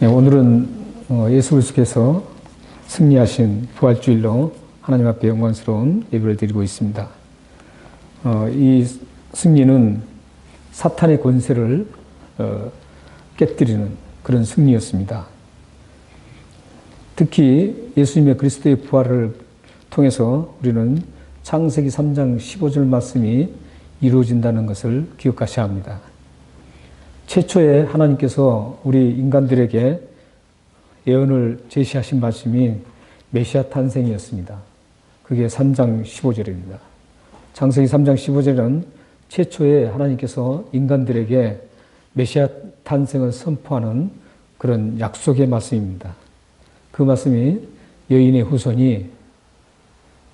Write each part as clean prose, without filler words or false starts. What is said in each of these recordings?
네, 오늘은 예수 그리스도께서 승리하신 부활주일로 하나님 앞에 영광스러운 예배를 드리고 있습니다. 이 승리는 사탄의 권세를 깨뜨리는 그런 승리였습니다. 특히 예수님의 그리스도의 부활을 통해서 우리는 창세기 3장 15절 말씀이 이루어진다는 것을 기억하셔야 합니다. 최초에 하나님께서 우리 인간들에게 예언을 제시하신 말씀이 메시아 탄생이었습니다. 그게 3장 15절입니다. 창세기 3장 15절은 최초에 하나님께서 인간들에게 메시아 탄생을 선포하는 그런 약속의 말씀입니다. 그 말씀이 여인의 후손이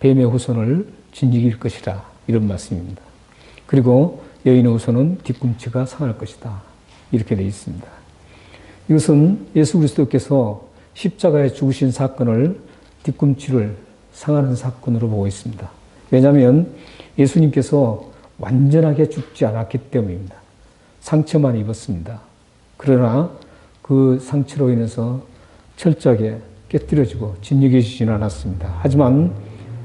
뱀의 후손을 진이길 것이라, 이런 말씀입니다. 그리고 여인의 후손은 뒤꿈치가 상할 것이다, 이렇게 되어 있습니다. 이것은 예수 그리스도께서 십자가에 죽으신 사건을 뒤꿈치를 상하는 사건으로 보고 있습니다. 왜냐하면 예수님께서 완전하게 죽지 않았기 때문입니다. 상처만 입었습니다. 그러나 그 상처로 인해서 철저하게 깨뜨려지고 진역해지지는 않았습니다. 하지만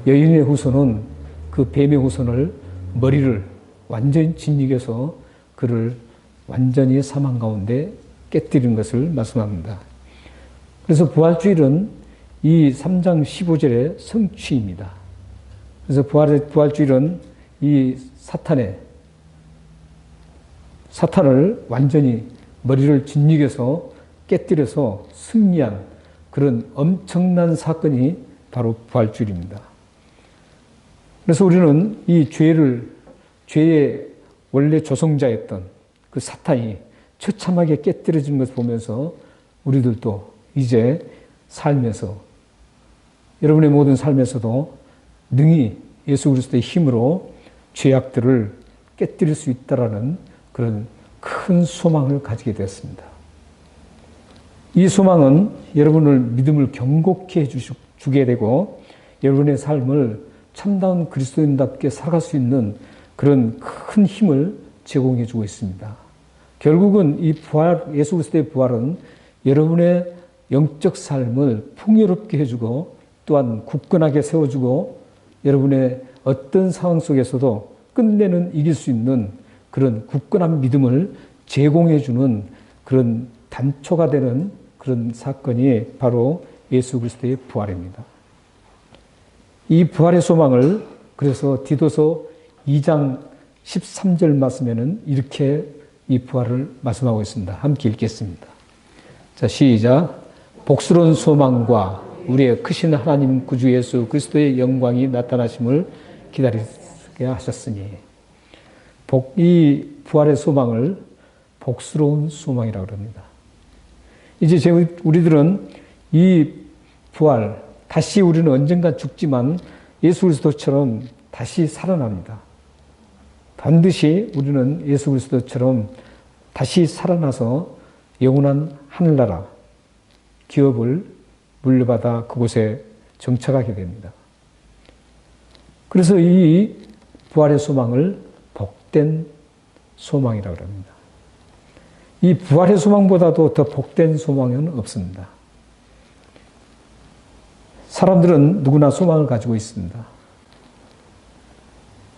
여인의 후손은 그 뱀의 후손을 머리를 완전히 진역해서 그를 완전히 사망 가운데 깨뜨리는 것을 말씀합니다. 그래서 부활주일은 이 3장 15절의 성취입니다. 그래서 부활주일은 이 사탄을 완전히 머리를 진릭해서 깨뜨려서 승리한 그런 엄청난 사건이 바로 부활주일입니다. 그래서 우리는 이 죄의 원래 조성자였던 그 사탄이 처참하게 깨뜨려지는 것을 보면서 우리들도 이제 삶에서, 여러분의 모든 삶에서도 능히 예수 그리스도의 힘으로 죄악들을 깨뜨릴 수 있다라는 그런 큰 소망을 가지게 되었습니다. 이 소망은 여러분을 믿음을 경고케 해주게 되고 여러분의 삶을 참다운 그리스도인답게 살아갈 수 있는 그런 큰 힘을 제공해 주고 있습니다. 결국은 이 예수 그리스도의 부활은 여러분의 영적 삶을 풍요롭게 해주고 또한 굳건하게 세워주고 여러분의 어떤 상황 속에서도 끝내는 이길 수 있는 그런 굳건한 믿음을 제공해주는 그런 단초가 되는 그런 사건이 바로 예수 그리스도의 부활입니다. 이 부활의 소망을 그래서 디도서 2장 13절 말씀에는 이렇게 이 부활을 말씀하고 있습니다. 함께 읽겠습니다. 자, 시작. 복스러운 소망과 우리의 크신 하나님 구주 예수 그리스도의 영광이 나타나심을 기다리게 하셨으니, 이 부활의 소망을 복스러운 소망이라고 합니다. 이제 우리들은 이 부활, 다시 우리는 언젠가 죽지만 예수 그리스도처럼 다시 살아납니다. 반드시 우리는 예수 그리스도처럼 다시 살아나서 영원한 하늘나라 기업을 물려받아 그곳에 정착하게 됩니다. 그래서 이 부활의 소망을 복된 소망이라고 합니다. 이 부활의 소망보다도 더 복된 소망은 없습니다. 사람들은 누구나 소망을 가지고 있습니다.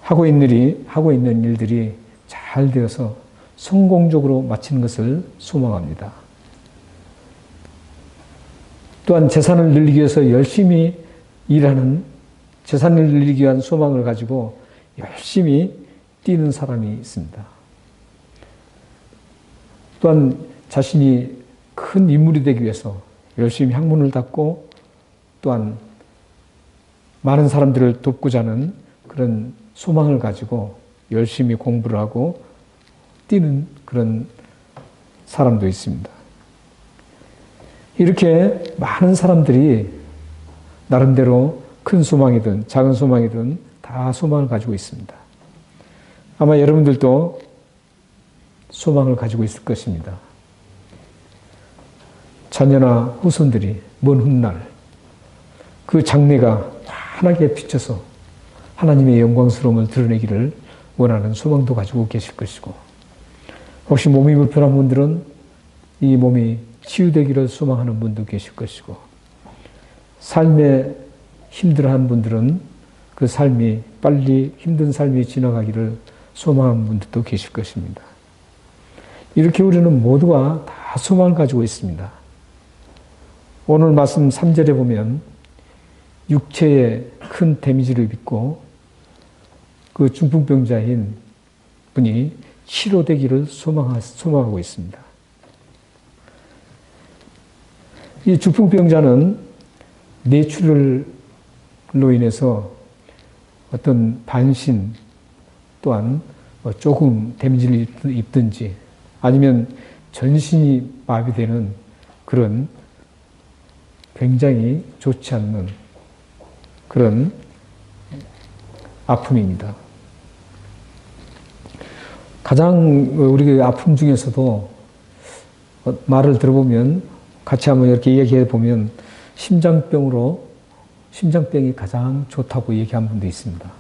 하고 있는 일들이 잘 되어서 성공적으로 마치는 것을 소망합니다. 또한 재산을 늘리기 위해서 열심히 일하는, 재산을 늘리기 위한 소망을 가지고 열심히 뛰는 사람이 있습니다. 또한 자신이 큰 인물이 되기 위해서 열심히 학문을 닦고 또한 많은 사람들을 돕고자 하는 그런 소망을 가지고 열심히 공부를 하고 뛰는 그런 사람도 있습니다. 이렇게 많은 사람들이 나름대로 큰 소망이든 작은 소망이든 다 소망을 가지고 있습니다. 아마 여러분들도 소망을 가지고 있을 것입니다. 자녀나 후손들이 먼 훗날 그 장래가 환하게 비쳐서 하나님의 영광스러움을 드러내기를 원하는 소망도 가지고 계실 것이고, 혹시 몸이 불편한 분들은 이 몸이 치유되기를 소망하는 분도 계실 것이고, 삶에 힘들어하는 분들은 그 삶이 빨리 힘든 삶이 지나가기를 소망하는 분들도 계실 것입니다. 이렇게 우리는 모두가 다 소망을 가지고 있습니다. 오늘 말씀 3절에 보면 육체에 큰 데미지를 입고 그 중풍병자인 분이 치료되기를 소망하고 있습니다. 이 중풍병자는 뇌출혈로 인해서 어떤 반신 또한 조금 데미지를 입든지 아니면 전신이 마비되는 그런 굉장히 좋지 않는 그런 아픔입니다. 가장 우리 아픔 중에서도 말을 들어보면 같이 한번 이렇게 얘기해 보면 심장병이 가장 좋다고 얘기한 분도 있습니다.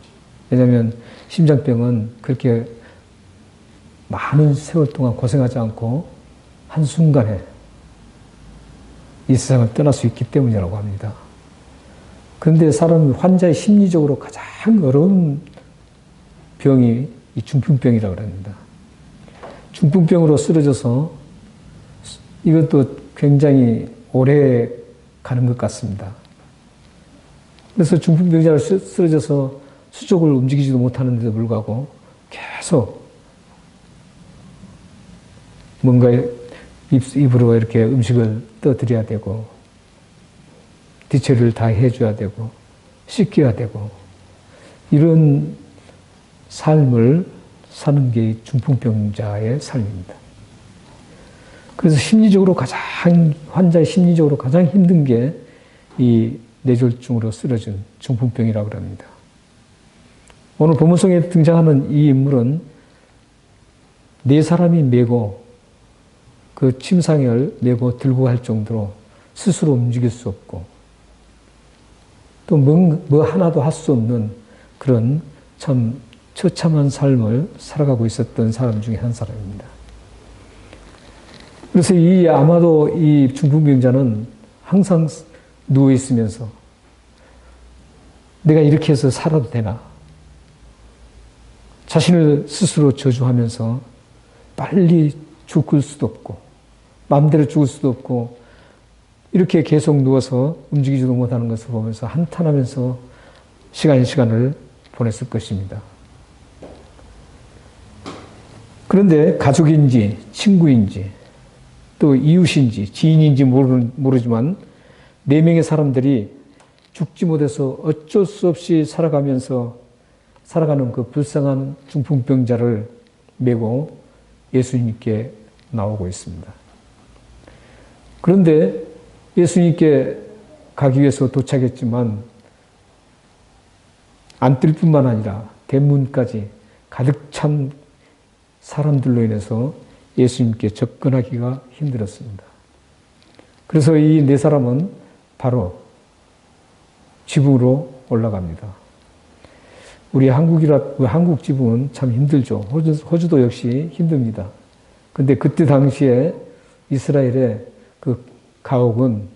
왜냐하면 심장병은 그렇게 많은 세월 동안 고생하지 않고 한순간에 이 세상을 떠날 수 있기 때문이라고 합니다. 그런데 환자의 심리적으로 가장 어려운 병이 이 중풍병이라고 합니다. 중풍병으로 쓰러져서 이것도 굉장히 오래 가는 것 같습니다. 그래서 중풍병자를 쓰러져서 수족을 움직이지도 못하는데도 불구하고 계속 뭔가 입으로 이렇게 음식을 떠드려야 되고 뒤처리를 다 해줘야 되고 씻겨야 되고 이런 삶을 사는 게 중풍병자의 삶입니다. 그래서 환자의 심리적으로 가장 힘든 게 이 뇌졸중으로 쓰러진 중풍병이라고 합니다. 오늘 본문성에 등장하는 이 인물은 네 사람이 메고 그 침상을 메고 들고 갈 정도로 스스로 움직일 수 없고 또 뭐 하나도 할 수 없는 그런 참 처참한 삶을 살아가고 있었던 사람 중에 한 사람입니다. 그래서 아마도 이 중풍병자는 항상 누워 있으면서 내가 이렇게 해서 살아도 되나? 자신을 스스로 저주하면서 빨리 죽을 수도 없고 마음대로 죽을 수도 없고 이렇게 계속 누워서 움직이지도 못하는 것을 보면서 한탄하면서 시간을 보냈을 것입니다. 그런데 가족인지 친구인지 또 이웃인지 지인인지 모르지만 4명의 사람들이 죽지 못해서 어쩔 수 없이 살아가는 그 불쌍한 중풍병자를 메고 예수님께 나오고 있습니다. 그런데 예수님께 가기 위해서 도착했지만 안뜰 뿐만 아니라 대문까지 가득 찬 사람들로 인해서 예수님께 접근하기가 힘들었습니다. 그래서 이 4사람은 바로 지붕으로 올라갑니다. 우리 한국 지붕은 참 힘들죠. 호주도 역시 힘듭니다. 근데 그때 당시에 이스라엘의 그 가옥은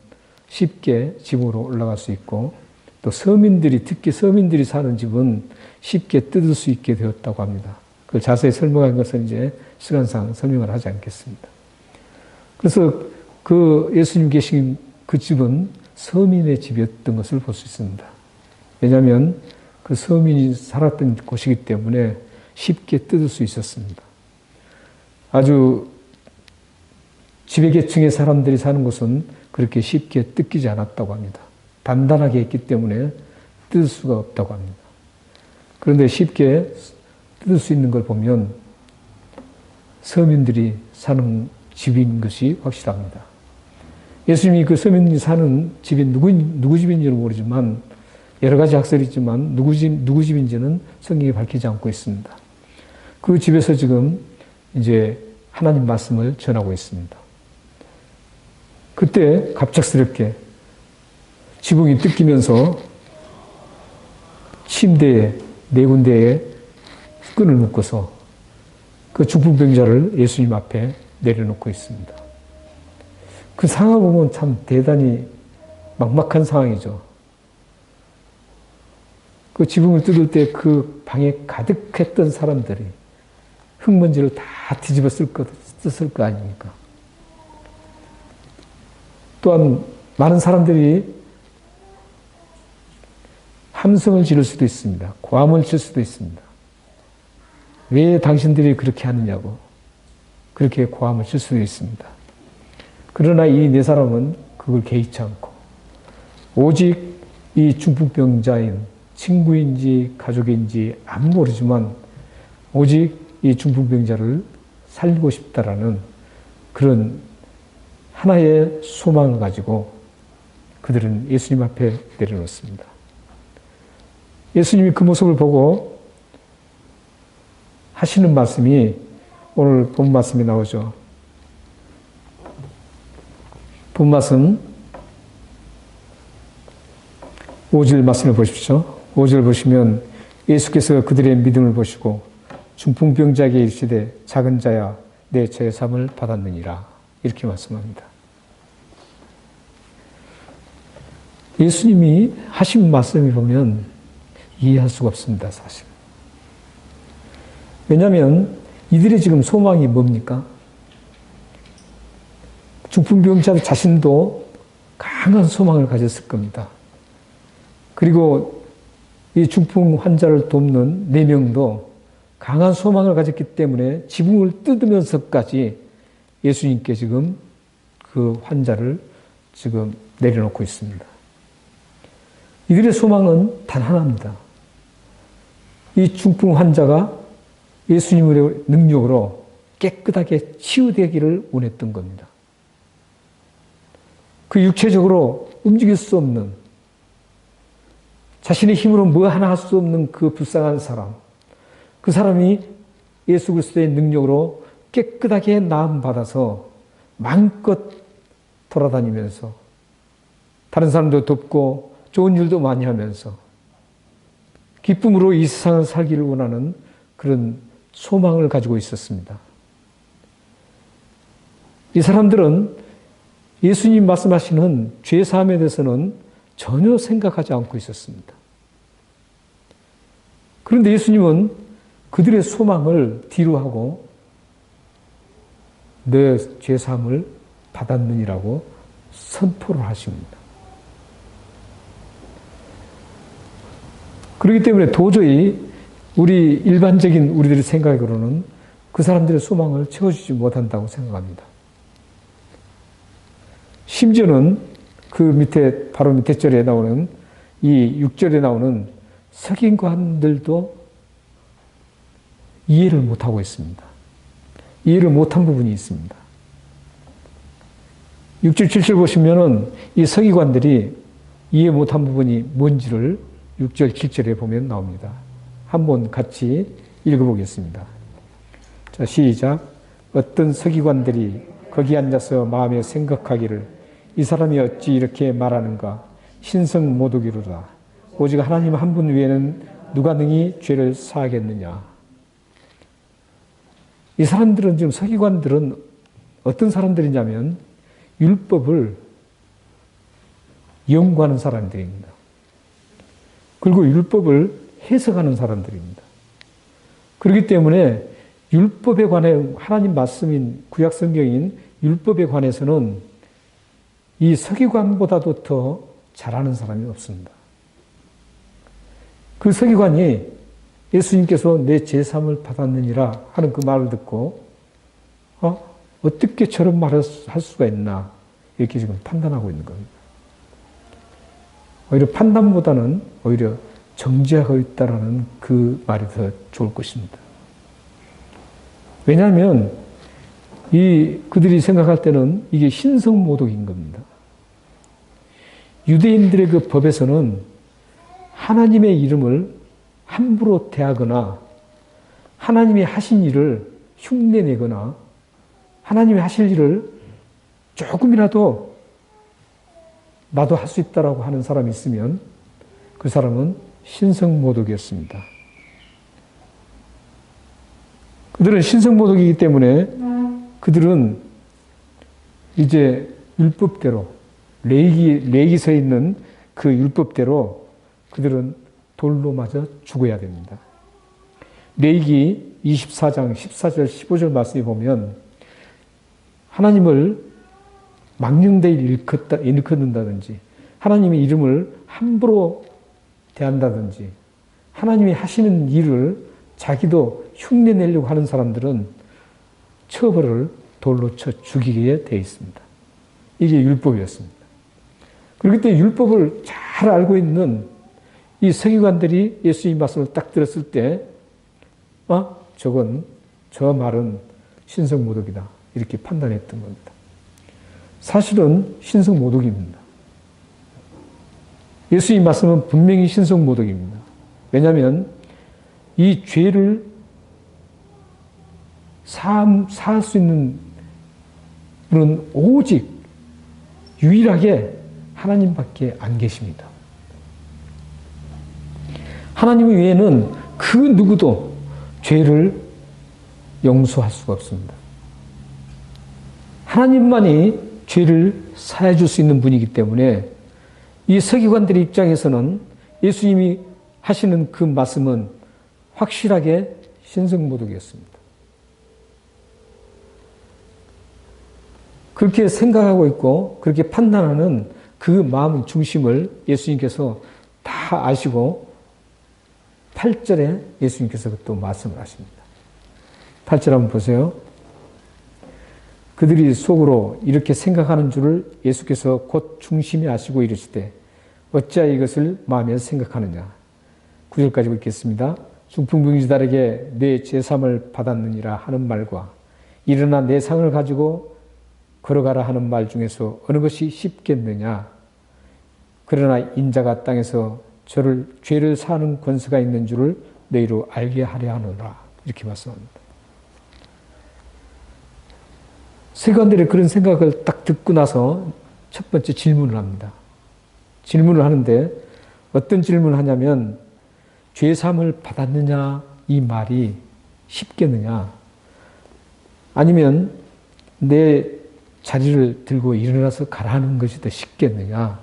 쉽게 지붕으로 올라갈 수 있고 또 특히 서민들이 사는 집은 쉽게 뜯을 수 있게 되었다고 합니다. 그걸 자세히 설명한 것은 이제 시간상 설명을 하지 않겠습니다. 그래서 그 예수님 계신 그 집은 서민의 집이었던 것을 볼 수 있습니다. 왜냐하면 그 서민이 살았던 곳이기 때문에 쉽게 뜯을 수 있었습니다. 아주 지배계층의 사람들이 사는 곳은 그렇게 쉽게 뜯기지 않았다고 합니다. 단단하게 했기 때문에 뜯을 수가 없다고 합니다. 그런데 쉽게 뜯을 수 있는 걸 보면 서민들이 사는 집인 것이 확실합니다. 예수님이 그 서민이 사는 집이 누구 집인지는 모르지만 여러 가지 학설이 있지만 누구 집인지는 성경이 밝히지 않고 있습니다. 그 집에서 지금 이제 하나님 말씀을 전하고 있습니다. 그때 갑작스럽게 지붕이 뜯기면서 침대에 4군데에 끈을 묶어서 그 중풍병자를 예수님 앞에 내려놓고 있습니다. 그 상황을 보면 참 대단히 막막한 상황이죠. 그 지붕을 뜯을 때 그 방에 가득했던 사람들이 흙먼지를 다 뒤집어 썼을 거 아닙니까? 또한 많은 사람들이 함성을 지를 수도 있습니다. 고함을 칠 수도 있습니다. 왜 당신들이 그렇게 하느냐고 그렇게 고함을 칠 수도 있습니다. 그러나 이 네 사람은 그걸 개의치 않고 오직 이 중풍병자인 친구인지 가족인지 안 모르지만 오직 이 중풍병자를 살리고 싶다라는 그런 하나의 소망을 가지고 그들은 예수님 앞에 내려놓습니다. 예수님이 그 모습을 보고 하시는 말씀이 오늘 본 말씀에 나오죠. 본 말씀 5절 말씀을 보십시오. 5절 보시면 예수께서 그들의 믿음을 보시고 중풍병자에게 이르시되 작은 자야 내 제삼을 받았느니라 이렇게 말씀합니다. 예수님이 하신 말씀을 보면 이해할 수가 없습니다, 사실. 왜냐하면 이들의 지금 소망이 뭡니까? 중풍병자 자신도 강한 소망을 가졌을 겁니다. 그리고 이 중풍 환자를 돕는 4명도 강한 소망을 가졌기 때문에 지붕을 뜯으면서까지 예수님께 지금 그 환자를 지금 내려놓고 있습니다. 이들의 소망은 단 하나입니다. 이 중풍 환자가 예수님의 능력으로 깨끗하게 치유되기를 원했던 겁니다. 그 육체적으로 움직일 수 없는 자신의 힘으로 뭐 하나 할 수 없는 그 불쌍한 사람, 그 사람이 예수 그리스도의 능력으로 깨끗하게 나음받아서 마음껏 돌아다니면서 다른 사람도 돕고 좋은 일도 많이 하면서 기쁨으로 이 세상을 살기를 원하는 그런 소망을 가지고 있었습니다. 이 사람들은 예수님 말씀하시는 죄사함에 대해서는 전혀 생각하지 않고 있었습니다. 그런데 예수님은 그들의 소망을 뒤로 하고 내 죄사함을 받았느니라고 선포를 하십니다. 그렇기 때문에 도저히 우리 일반적인 우리들의 생각으로는 그 사람들의 소망을 채워주지 못한다고 생각합니다. 심지어는 그 밑에 바로 밑에 절에 나오는 이 6절에 나오는 서기관들도 이해를 못하고 있습니다. 이해를 못한 부분이 있습니다. 6절 7절 보시면은 이 서기관들이 이해 못한 부분이 뭔지를 6절 7절에 보면 나옵니다. 한번 같이 읽어보겠습니다. 자, 시작. 어떤 서기관들이 거기 앉아서 마음에 생각하기를 이 사람이 어찌 이렇게 말하는가? 신성모독이로다. 오직 하나님 한 분 외에는 누가 능히 죄를 사하겠느냐? 이 사람들은 지금 서기관들은 어떤 사람들이냐면 율법을 연구하는 사람들입니다. 그리고 율법을 해석하는 사람들입니다. 그렇기 때문에 율법에 관해 하나님 말씀인 구약 성경인 율법에 관해서는 이 서기관보다도 더 잘하는 사람이 없습니다. 그 서기관이 예수님께서 내 제삼을 받았느니라 하는 그 말을 듣고 어떻게 저런 말을 할 수가 있나 이렇게 지금 판단하고 있는 겁니다. 오히려 판단보다는 오히려 정죄하고 있다라는 그 말이 더 좋을 것입니다. 왜냐하면 그들이 생각할 때는 이게 신성모독인 겁니다. 유대인들의 그 법에서는 하나님의 이름을 함부로 대하거나 하나님이 하신 일을 흉내내거나 하나님이 하실 일을 조금이라도 나도 할 수 있다라고 하는 사람이 있으면 그 사람은 신성모독이었습니다. 그들은 신성모독이기 때문에 그들은 이제 율법대로 레위기서에 있는 그 율법대로 그들은 돌로 맞아 죽어야 됩니다. 레위기 24장 14절 15절 말씀에 보면 하나님을 망령되이 일컫는다든지 하나님의 이름을 함부로 대한다든지 하나님이 하시는 일을 자기도 흉내내려고 하는 사람들은 처벌을 돌로 쳐 죽이게 되어 있습니다. 이게 율법이었습니다. 그렇기 때문에 율법을 잘 알고 있는 이 서기관들이 예수님 말씀을 딱 들었을 때 저 말은 신성모독이다 이렇게 판단했던 겁니다. 사실은 신성모독입니다. 예수님 말씀은 분명히 신성모독입니다. 왜냐하면 이 죄를 사할 수 있는 분은 오직 유일하게 하나님밖에 안 계십니다. 하나님 외에는 그 누구도 죄를 용서할 수가 없습니다. 하나님만이 죄를 사해 줄 수 있는 분이기 때문에 이 서기관들의 입장에서는 예수님이 하시는 그 말씀은 확실하게 신성모독이었습니다. 그렇게 생각하고 있고 그렇게 판단하는 그 마음 중심을 예수님께서 다 아시고 8절에 예수님께서 또 말씀을 하십니다. 8절 한번 보세요. 그들이 속으로 이렇게 생각하는 줄을 예수께서 곧 중심에 아시고 이르시되 어찌하여 이것을 마음에 생각하느냐. 9절까지 읽겠습니다. 중풍병자들에게 내 제삼을 받았느니라 하는 말과 일어나 내 상을 가지고 걸어가라 하는 말 중에서 어느 것이 쉽겠느냐. 그러나 인자가 땅에서 죄를 사하는 권세가 있는 줄을 너희로 알게 하려 하노라. 이렇게 말씀합니다. 서기관들의 그런 생각을 딱 듣고 나서 첫 번째 질문을 합니다. 질문을 하는데 어떤 질문을 하냐면 죄사함을 받았느냐 이 말이 쉽겠느냐 아니면 내 자리를 들고 일어나서 가라는 것이 더 쉽겠느냐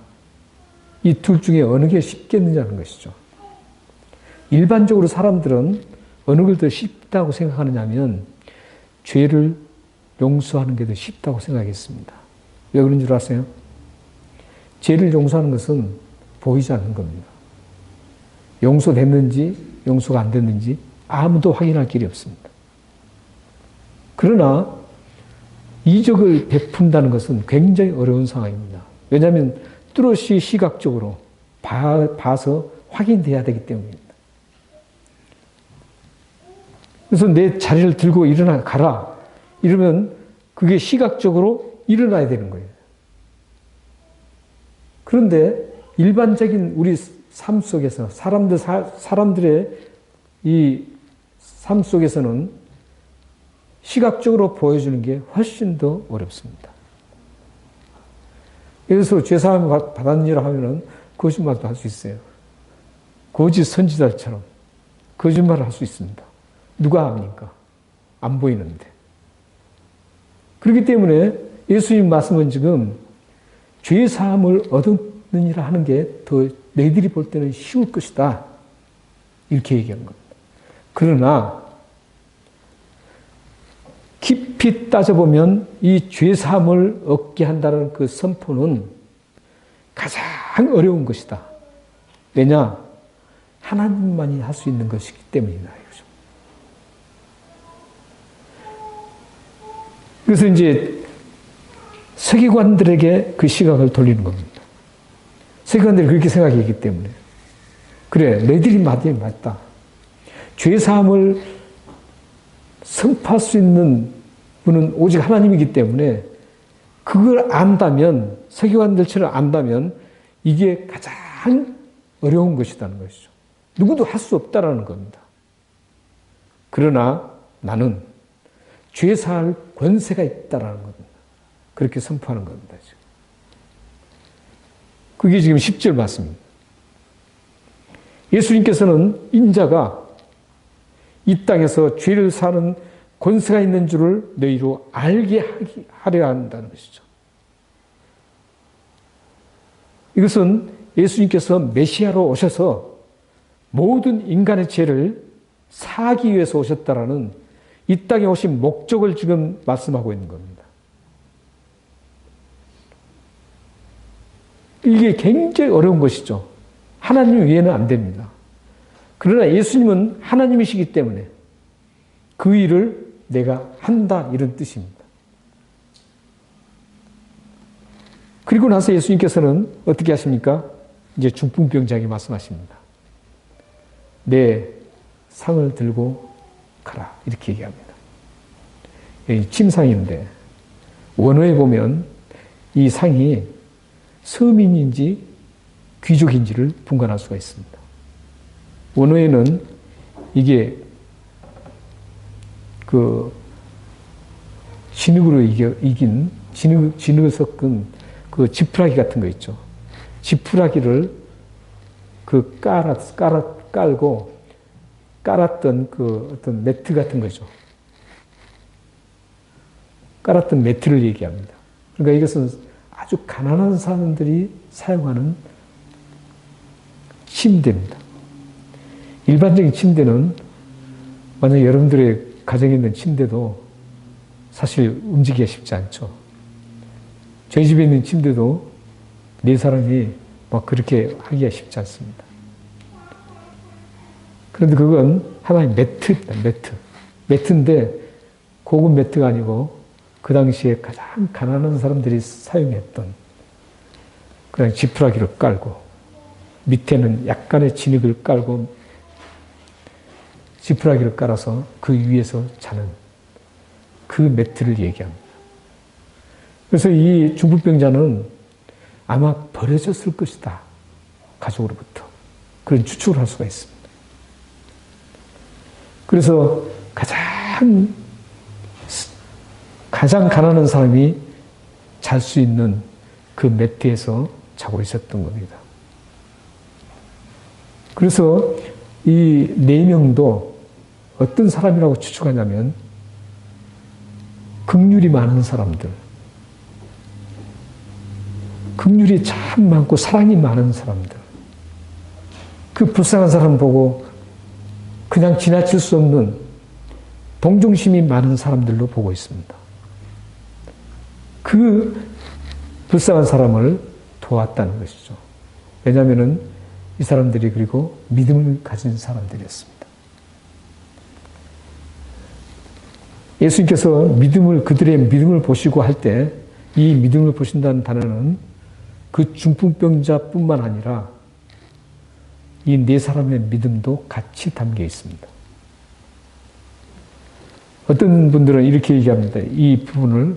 이 둘 중에 어느 게 쉽겠느냐는 것이죠. 일반적으로 사람들은 어느 걸 더 쉽다고 생각하느냐 하면 죄를 용서하는 게 더 쉽다고 생각했습니다. 왜 그런 줄 아세요? 죄를 용서하는 것은 보이지 않는 겁니다. 용서됐는지 용서가 안 됐는지 아무도 확인할 길이 없습니다. 그러나 이적을 베푼다는 것은 굉장히 어려운 상황입니다. 왜냐하면 뚜렷이 시각적으로 봐서 확인돼야 되기 때문입니다. 그래서 내 자리를 들고 일어나 가라. 이러면 그게 시각적으로 일어나야 되는 거예요. 그런데 일반적인 우리 삶 속에서 사람들의 이 삶 속에서는 시각적으로 보여주는 게 훨씬 더 어렵습니다. 그래서 죄사함을 받았느니라 하면은 거짓말도 할 수 있어요. 거짓 선지자처럼 거짓말을 할 수 있습니다. 누가 합니까? 안 보이는데. 그렇기 때문에 예수님 말씀은 지금 죄사함을 얻느니라 하는 게 더 너희들이 볼 때는 쉬울 것이다. 이렇게 얘기하는 겁니다. 그러나 깊이 따져보면 이 죄사함을 얻게 한다는 그 선포는 가장 어려운 것이다. 왜냐? 하나님만이 할 수 있는 것이기 때문이다. 이거죠. 그래서 이제 서기관들에게 그 시각을 돌리는 겁니다. 서기관들이 그렇게 생각했기 때문에. 그래, 너희들이 맞다. 죄사함을 선포할 수 있는 분은 오직 하나님이기 때문에 그걸 안다면, 서기관들처럼 안다면 이게 가장 어려운 것이라는 것이죠. 누구도 할 수 없다라는 겁니다. 그러나 나는 죄사할 권세가 있다라는 겁니다. 그렇게 선포하는 겁니다. 그게 지금 10절 말씀입니다. 예수님께서는 인자가 이 땅에서 죄를 사는 권세가 있는 줄을 너희로 알게 하려 한다는 것이죠. 이것은 예수님께서 메시아로 오셔서 모든 인간의 죄를 사하기 위해서 오셨다라는 이 땅에 오신 목적을 지금 말씀하고 있는 겁니다. 이게 굉장히 어려운 것이죠. 하나님 외에는 안 됩니다. 그러나 예수님은 하나님이시기 때문에 그 일을 내가 한다 이런 뜻입니다. 그리고 나서 예수님께서는 어떻게 하십니까? 이제 중풍병자에게 말씀하십니다. 내 상을 들고 가라 이렇게 얘기합니다. 침상인데 원어에 보면 이 상이 서민인지 귀족인지를 분간할 수가 있습니다. 원어에는 이게 그 진흙으로 이긴 진흙을 섞은 그 지푸라기 같은 거 있죠. 지푸라기를 그 깔고 깔았던 그 어떤 매트 같은 거죠. 깔았던 매트를 얘기합니다. 그러니까 이것은 아주 가난한 사람들이 사용하는 침대입니다. 일반적인 침대는 만약 여러분들의 가정에 있는 침대도 사실 움직이기가 쉽지 않죠. 저희 집에 있는 침대도 네 사람이 막 그렇게 하기가 쉽지 않습니다. 그런데 그건 하나의 매트입니다. 매트인데 고급 매트가 아니고 그 당시에 가장 가난한 사람들이 사용했던 그냥 지푸라기를 깔고 밑에는 약간의 진흙을 깔고 지푸라기를 깔아서 그 위에서 자는 그 매트를 얘기합니다. 그래서 이 중풍병자는 아마 버려졌을 것이다. 가족으로부터. 그런 추측을 할 수가 있습니다. 그래서 가장 가난한 사람이 잘 수 있는 그 매트에서 자고 있었던 겁니다. 그래서 이 네 명도 어떤 사람이라고 추측하냐면 긍휼이 많은 사람들, 긍휼이 참 많고 사랑이 많은 사람들, 그 불쌍한 사람 보고 그냥 지나칠 수 없는 동정심이 많은 사람들로 보고 있습니다. 그 불쌍한 사람을 도왔다는 것이죠. 왜냐하면 이 사람들이 그리고 믿음을 가진 사람들이었습니다. 예수님께서 그들의 믿음을 보시고 할 때 이 믿음을 보신다는 단어는 그 중풍병자뿐만 아니라 이 네 사람의 믿음도 같이 담겨 있습니다. 어떤 분들은 이렇게 얘기합니다. 이 부분을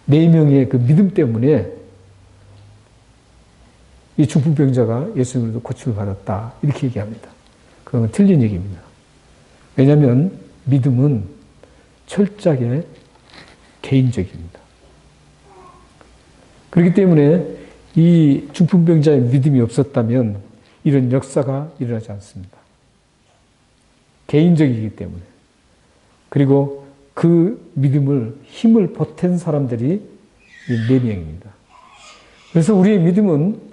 네 명의 그 믿음 때문에 이 중풍병자가 예수님으로부터 고침을 받았다. 이렇게 얘기합니다. 그건 틀린 얘기입니다. 왜냐하면 믿음은 철저하게 개인적입니다. 그렇기 때문에 이 중풍병자의 믿음이 없었다면 이런 역사가 일어나지 않습니다. 개인적이기 때문에. 그리고 그 믿음을 힘을 보탠 사람들이 이 네 명입니다. 그래서 우리의 믿음은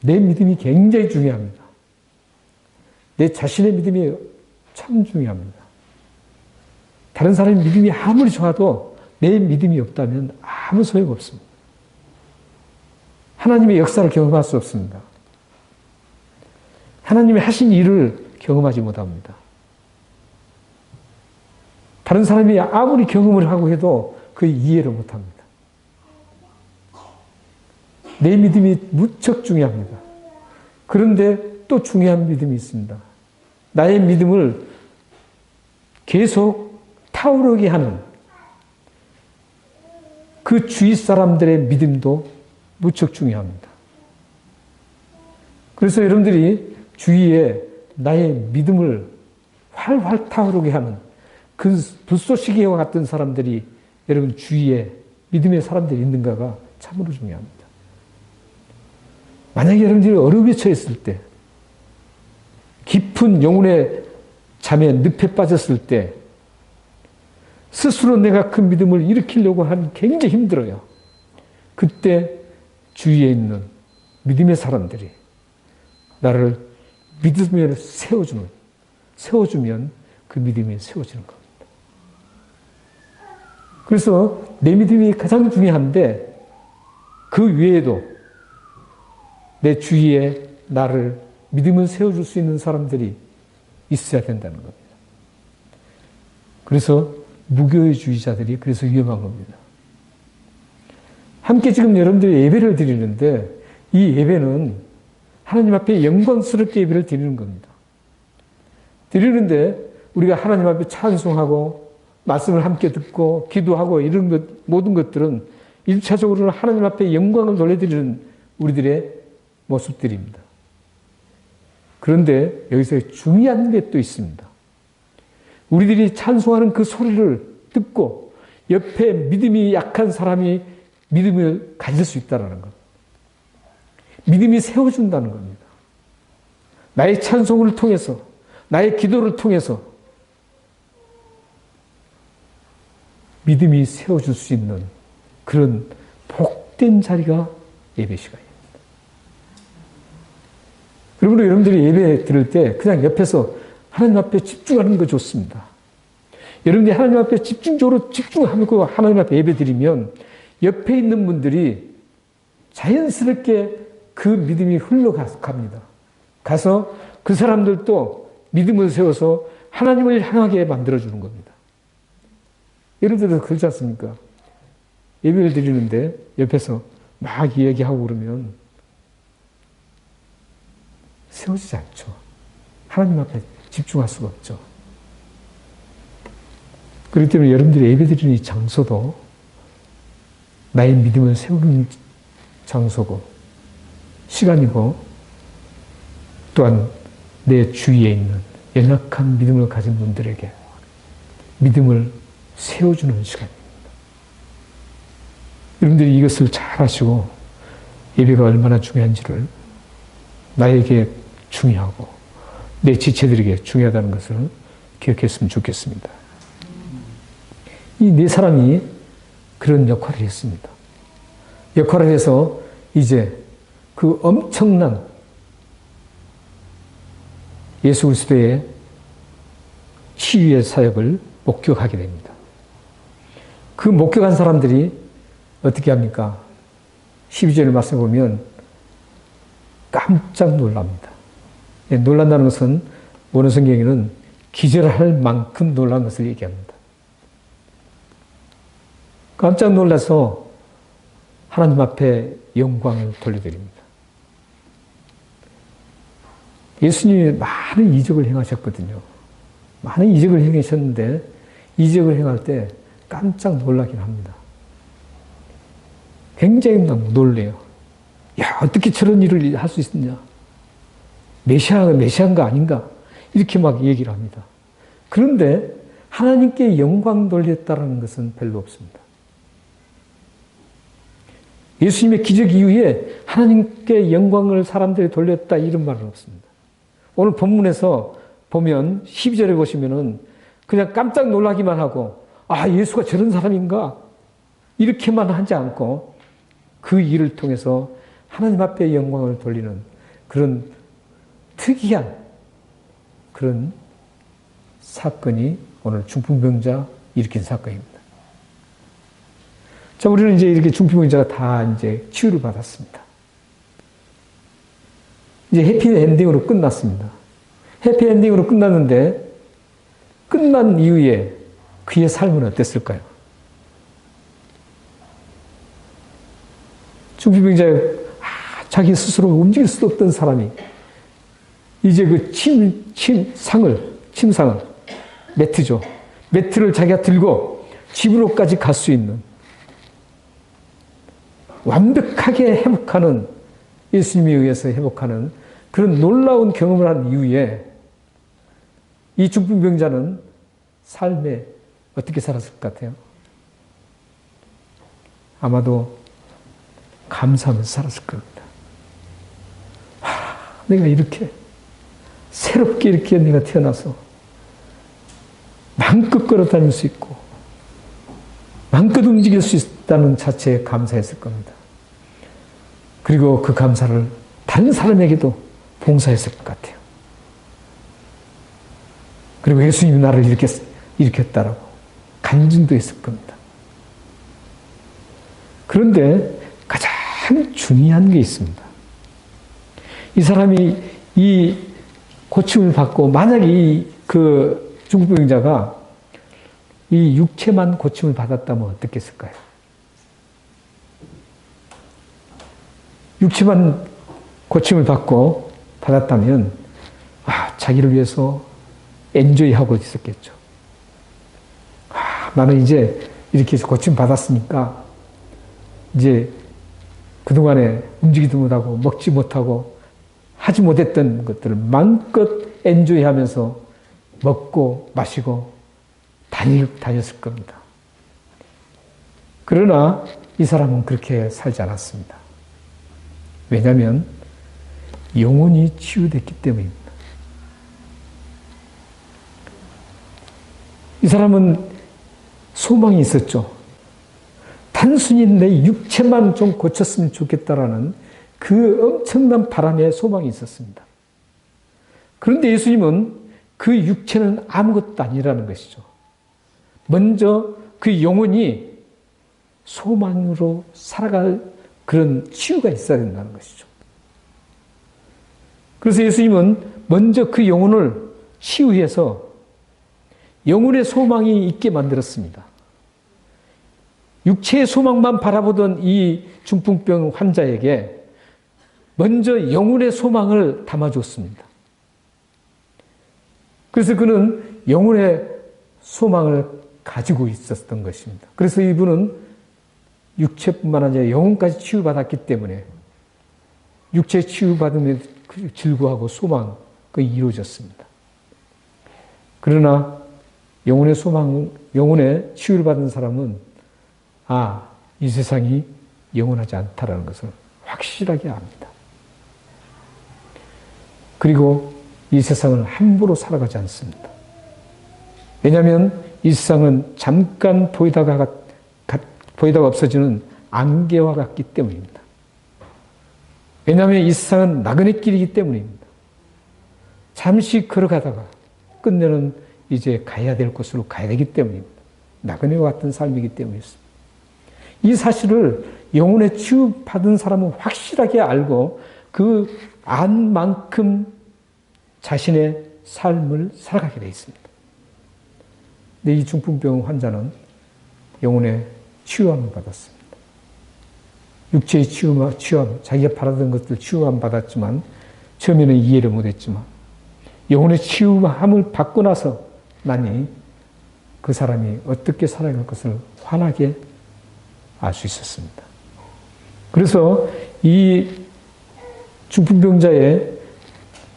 내 믿음이 굉장히 중요합니다. 내 자신의 믿음이 참 중요합니다. 다른 사람의 믿음이 아무리 좋아도 내 믿음이 없다면 아무 소용없습니다. 하나님의 역사를 경험할 수 없습니다. 하나님이 하신 일을 경험하지 못합니다. 다른 사람이 아무리 경험을 하고 해도 그 이해를 못합니다. 내 믿음이 무척 중요합니다. 그런데 또 중요한 믿음이 있습니다. 나의 믿음을 계속 타오르게 하는 그 주위 사람들의 믿음도 무척 중요합니다. 그래서 여러분들이 주위에 나의 믿음을 활활 타오르게 하는 그 불쏘시개와 같은 사람들이 여러분 주위에 믿음의 사람들이 있는가가 참으로 중요합니다. 만약에 여러분들이 어려움에 처했을 때, 깊은 영혼의 잠에 늪에 빠졌을 때, 스스로 내가 그 믿음을 일으키려고 하면 굉장히 힘들어요. 그때 주위에 있는 믿음의 사람들이 나를 믿음에 세워주면 그 믿음이 세워지는 겁니다. 그래서 내 믿음이 가장 중요한데 그 외에도 내 주위에 나를 믿음을 세워줄 수 있는 사람들이 있어야 된다는 겁니다. 그래서 무교회주의자들이 그래서 위험한 겁니다. 함께 지금 여러분들이 예배를 드리는데 이 예배는 하나님 앞에 영광스럽게 예배를 드리는 겁니다. 드리는데 우리가 하나님 앞에 찬송하고 말씀을 함께 듣고 기도하고 이런 것, 모든 것들은 1차적으로는 하나님 앞에 영광을 돌려드리는 우리들의 모습들입니다. 그런데 여기서 중요한 게 또 있습니다. 우리들이 찬송하는 그 소리를 듣고 옆에 믿음이 약한 사람이 믿음을 가질 수 있다는 것. 믿음이 세워준다는 겁니다. 나의 찬송을 통해서, 나의 기도를 통해서 믿음이 세워줄 수 있는 그런 복된 자리가 예배 시간입니다. 그러므로 여러분들이 예배 드릴 때 그냥 옆에서 하나님 앞에 집중하는 거 좋습니다. 여러분들이 하나님 앞에 집중하고 하나님 앞에 예배 드리면 옆에 있는 분들이 자연스럽게 그 믿음이 흘러갑니다. 가서 그 사람들도 믿음을 세워서 하나님을 향하게 만들어주는 겁니다. 예를 들어서 그렇지 않습니까? 예배를 드리는데 옆에서 막 이야기하고 그러면 세워지지 않죠. 하나님 앞에 집중할 수가 없죠. 그렇기 때문에 여러분들이 예배 드리는 이 장소도 나의 믿음을 세우는 장소고 시간이고 또한 내 주위에 있는 연약한 믿음을 가진 분들에게 믿음을 세워주는 시간입니다. 여러분들이 이것을 잘 아시고 예배가 얼마나 중요한지를 나에게 중요하고 내 지체들에게 중요하다는 것을 기억했으면 좋겠습니다. 이 네 사람이 그런 역할을 했습니다. 역할을 해서 이제 그 엄청난 예수 그리스도의 치유의 사역을 목격하게 됩니다. 그 목격한 사람들이 어떻게 합니까? 12절의 말씀을 보면 깜짝 놀랍니다. 놀란다는 것은 원어 성경에는 기절할 만큼 놀란 것을 얘기합니다. 깜짝 놀라서 하나님 앞에 영광을 돌려드립니다. 예수님이 많은 이적을 행하셨거든요. 많은 이적을 행하셨는데 이적을 행할 때 깜짝 놀라긴 합니다. 굉장히 놀래요. 야, 어떻게 저런 일을 할 수 있느냐? 메시아인가 아닌가? 이렇게 막 얘기를 합니다. 그런데 하나님께 영광 돌렸다는 것은 별로 없습니다. 예수님의 기적 이후에 하나님께 영광을 사람들이 돌렸다 이런 말은 없습니다. 오늘 본문에서 보면 12절에 보시면은 그냥 깜짝 놀라기만 하고 아, 예수가 저런 사람인가? 이렇게만 하지 않고 그 일을 통해서 하나님 앞에 영광을 돌리는 그런 특이한 그런 사건이 오늘 중풍병자 일으킨 사건입니다. 자, 우리는 이제 이렇게 중풍병자가 다 이제 치유를 받았습니다. 이제 해피엔딩으로 끝났습니다. 해피엔딩으로 끝났는데 끝난 이후에 그의 삶은 어땠을까요? 중풍병자가 자기 스스로 움직일 수도 없던 사람이 이제 그 침상을 매트죠. 매트를 자기가 들고 집으로까지 갈 수 있는 완벽하게 회복하는 예수님에 의해서 회복하는 그런 놀라운 경험을 한 이후에 이 중풍병자는 삶에 어떻게 살았을 것 같아요? 아마도 감사하면서 살았을 겁니다. 내가 이렇게 새롭게 이렇게 내가 태어나서 마음껏 걸어 다닐 수 있고 마음껏 움직일 수 있다는 자체에 감사했을 겁니다. 그리고 그 감사를 다른 사람에게도 봉사했을 것 같아요. 그리고 예수님이 나를 일으켰다라고 간증도 했을 겁니다. 그런데 가장 중요한 게 있습니다. 이 사람이 이 고침을 받고 만약에 그 중풍병자가 이 육체만 고침을 받았다면 어떻겠을까요? 육체만 고침을 받았다면 자기를 위해서 엔조이하고 있었겠죠. 나는 이제 이렇게 해서 고침 받았으니까 이제 그동안에 움직이도 못하고 먹지 못하고 하지 못했던 것들을 마음껏 엔조이하면서 먹고 마시고 다녔을 겁니다. 그러나 이 사람은 그렇게 살지 않았습니다. 왜냐하면 영혼이 치유됐기 때문입니다. 이 사람은 소망이 있었죠. 단순히 내 육체만 좀 고쳤으면 좋겠다라는 그 엄청난 바람에 소망이 있었습니다. 그런데 예수님은 그 육체는 아무것도 아니라는 것이죠. 먼저 그 영혼이 소망으로 살아갈 그런 치유가 있어야 된다는 것이죠. 그래서 예수님은 먼저 그 영혼을 치유해서 영혼의 소망이 있게 만들었습니다. 육체의 소망만 바라보던 이 중풍병 환자에게 먼저 영혼의 소망을 담아줬습니다. 그래서 그는 영혼의 소망을 가지고 있었던 것입니다. 그래서 이분은 육체뿐만 아니라 영혼까지 치유받았기 때문에 육체 치유받음에 즐거워하고 소망이 이루어졌습니다. 그러나 영혼의 영혼의 치유를 받은 사람은 이 세상이 영원하지 않다라는 것을 확실하게 압니다. 그리고 이 세상을 함부로 살아가지 않습니다. 왜냐하면 이 세상은 잠깐 보이다가 없어지는 안개와 같기 때문입니다. 왜냐하면 이 세상은 나그네 길이기 때문입니다. 잠시 걸어가다가 끝내는 이제 가야 될 곳으로 가야 되기 때문입니다. 나그네와 같은 삶이기 때문이었습니다. 이 사실을 영혼의 치유받은 사람은 확실하게 알고 그 안만큼 자신의 삶을 살아가게 되어 있습니다. 근데 이 중풍병 환자는 영혼의 치유함을 받았습니다. 육체의 치유함, 자기가 바라던 것들 치유함 받았지만 처음에는 이해를 못했지만 영혼의 치유함을 받고 나서 나니 그 사람이 어떻게 살아갈 것을 환하게 알 수 있었습니다. 그래서 이 중풍병자의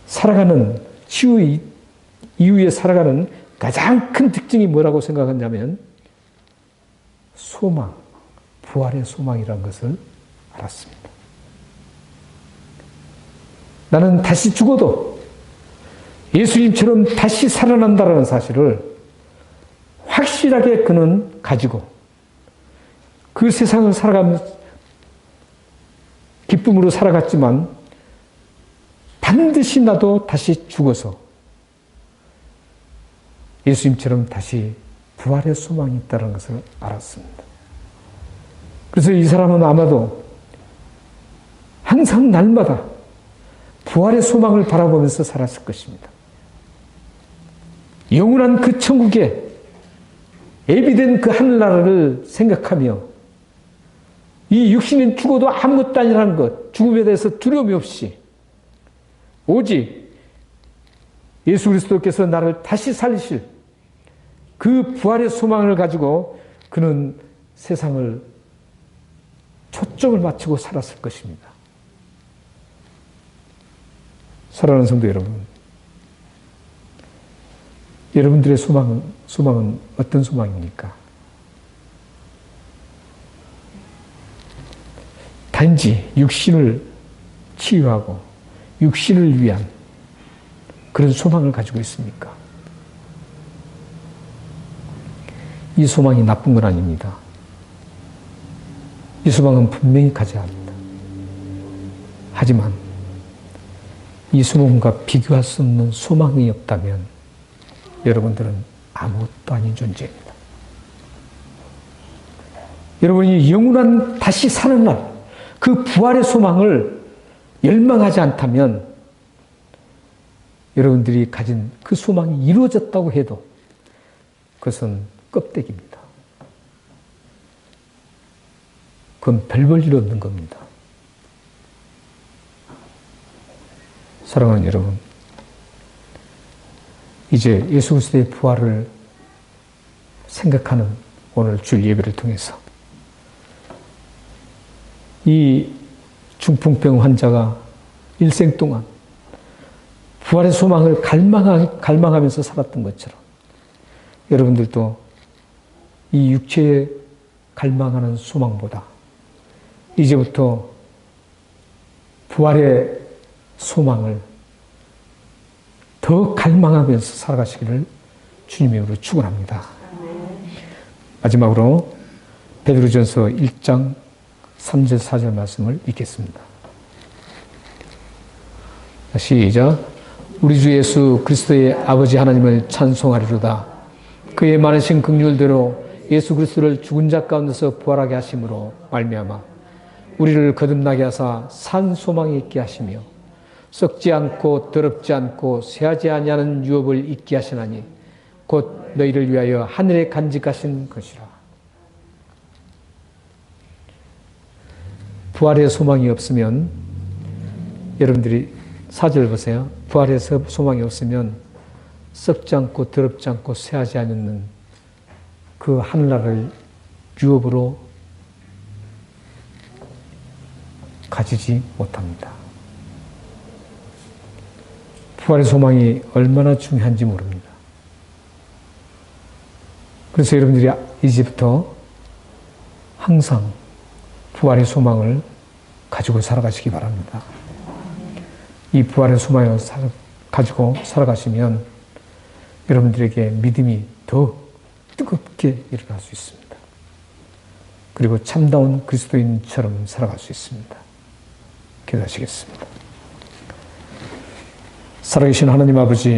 살아가는 치유 이후에 살아가는 가장 큰 특징이 뭐라고 생각하냐면 소망, 부활의 소망이라는 것을 알았습니다. 나는 다시 죽어도 예수님처럼 다시 살아난다는 사실을 확실하게 그는 가지고 그 세상을 살아가면서 기쁨으로 살아갔지만 반드시 나도 다시 죽어서 예수님처럼 다시 부활의 소망이 있다는 것을 알았습니다. 그래서 이 사람은 아마도 항상 날마다 부활의 소망을 바라보면서 살았을 것입니다. 영원한 그 천국에 예비된 그 하늘나라를 생각하며 이 육신은 죽어도 아무것도 아니라는 것, 죽음에 대해서 두려움이 없이 오직 예수 그리스도께서 나를 다시 살리실 그 부활의 소망을 가지고 그는 세상을 초점을 맞추고 살았을 것입니다. 사랑하는 성도 여러분, 여러분들의 소망은 어떤 소망입니까? 단지 육신을 치유하고 육신을 위한 그런 소망을 가지고 있습니까? 이 소망이 나쁜 건 아닙니다. 이 소망은 분명히 가져야 합니다. 하지만 이 소망과 비교할 수 없는 소망이 없다면 여러분들은 아무것도 아닌 존재입니다. 여러분이 영원한 다시 사는 날, 그 부활의 소망을 열망하지 않다면 여러분들이 가진 그 소망이 이루어졌다고 해도 그것은 껍데기입니다. 그건 별 볼 일 없는 겁니다. 사랑하는 여러분, 이제 예수 그리스도의 부활을 생각하는 오늘 주일 예배를 통해서 이 중풍병 환자가 일생 동안 부활의 소망을 갈망하면서 살았던 것처럼 여러분들도 이 육체에 갈망하는 소망보다 이제부터 부활의 소망을 더 갈망하면서 살아가시기를 주님의 이름으로 축원합니다. 마지막으로 베드로전서 1장 3절 4절 말씀을 읽겠습니다. 시작. 우리 주 예수 그리스도의 아버지 하나님을 찬송하리로다. 그의 많으신 긍휼대로 예수 그리스도를 죽은 자 가운데서 부활하게 하심으로 말미암아 우리를 거듭나게 하사 산 소망이 있게 하시며 썩지 않고 더럽지 않고 쇠하지 아니하는 유업을 있게 하시나니 곧 너희를 위하여 하늘에 간직하신 것이라. 부활의 소망이 없으면 여러분들이 4절 보세요. 부활의 소망이 없으면 썩지 않고 더럽지 않고 쇠하지 않는 그 하늘나라를 유업으로 가지지 못합니다. 부활의 소망이 얼마나 중요한지 모릅니다. 그래서 여러분들이 이제부터 항상 부활의 소망을 가지고 살아가시기 바랍니다. 이 부활의 소망을 가지고 살아가시면 여러분들에게 믿음이 더 뜨겁게 일어날 수 있습니다. 그리고 참다운 그리스도인처럼 살아갈 수 있습니다. 기도하시겠습니다. 살아계신 하나님 아버지,